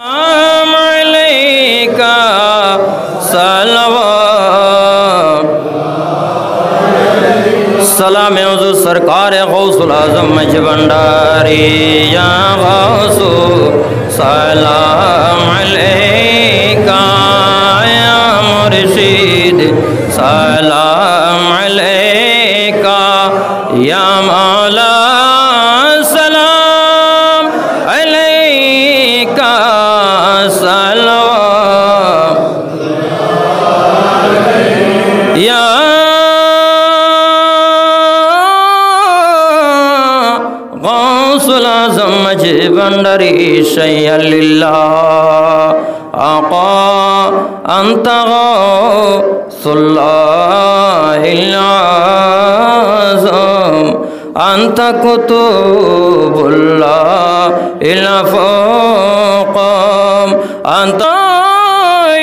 अलैका सलवात सलाम हुज़ूर सरकार गौसुल आज़म मज भंडारी या गौसु सलाम अलैका या मुर्शिद सलाम अलैका या मौला सलाम अलैका सलवात या गौसुल आज़म मज भंडारी शैय्या लिल्लाह आका अंत गौसुल्लाहिल आज़म अंत कुतुबुल्लाहिल फ़ौक़म अंत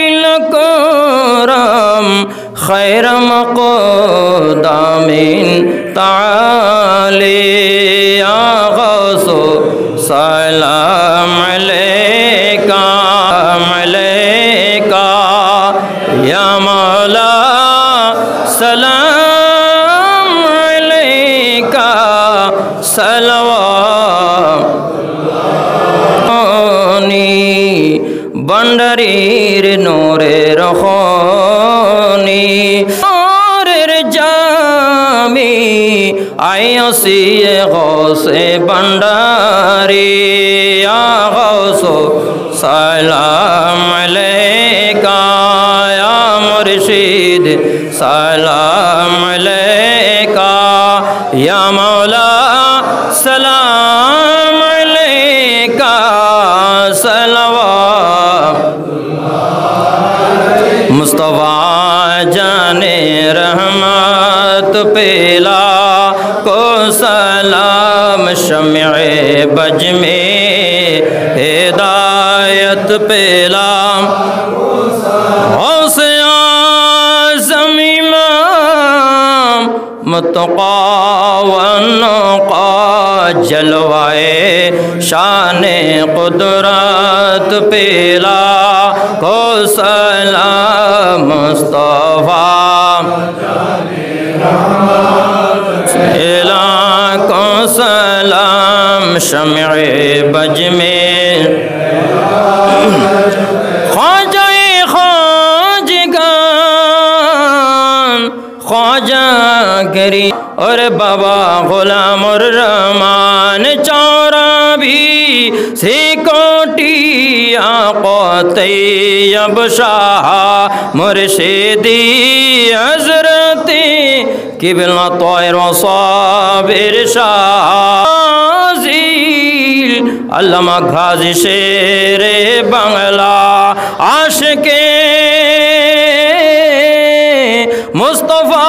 इल करम खैर मक़दामिन ताली या गौसु सलाम अलैका या मौला सलाम अलैका सलवात बंडरीर नूरे रखोनी नूरेर जामी आयसी गौसे बंडारी या गौसो सलाम अलैका या मुर्शिद सलाम अलैका या मौला सलाम अलैका सलवात मुस्तफा जाने रहमत पेला को सलाम शम्ए बज में हिदायत पेला गौसे आज़म इमाम मुत्तक़ा वन्नुक़ा जलवाए शान कुदरत पेला को सलाम मुस्तफा पेला को सलाम शम्ए बज में ख्वाजा गरी और बाबा गुलाम और रहमान चौरा भी से कोटी आक़तैयब शाह मुर्शिदी हज़रते किबला तौर साबिर शाह अल्लामा गाज़ी शेर बांग्ला आशिक़े मुस्तफा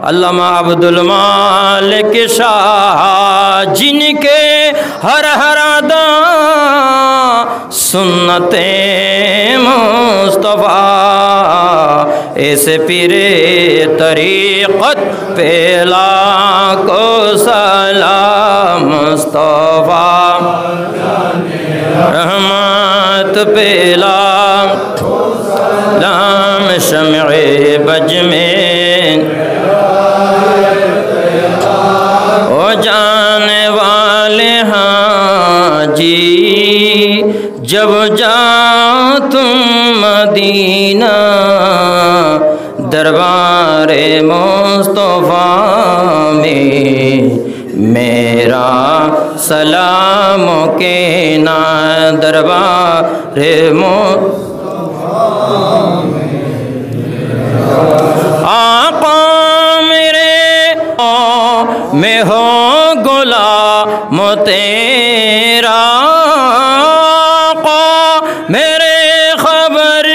अल्लामा अब्दुल मालिक शाह जिनके हर अदा सुन्नते मुस्तफा ऐसे पीरे तरीक़त पेला को सलाम मुस्तफा रहमत पेला लाम शम्ए बज में ओ जाने वाले हाजी जब जाओ तुम मदीना दरबारे मुस्तफा में मेरा सलाम के ना दरबारे आका मेरे में हो गुलाम तेरा आका मेरे खबर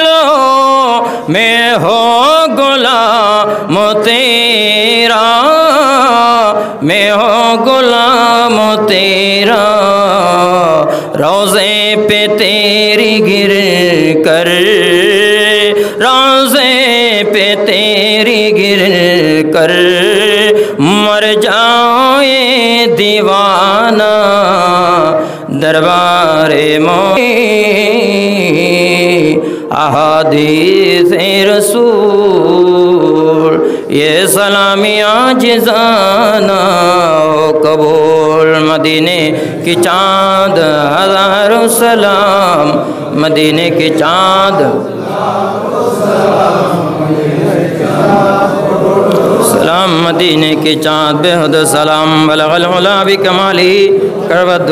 लो में हो गुलाम तेरा में हो गुलाम तेरा रोज़े पे तेरी गिर कर रोज़े पे तेरी गिर कर मर जाए दीवाना دربار احادیث رسول یہ سلامیاں جزانا قبول مدینے کی چاند ہزاروں سلام مدینے کی چاند سلام مدینے کی چاند بے حد سلام بلغ العلا بکمالی کروت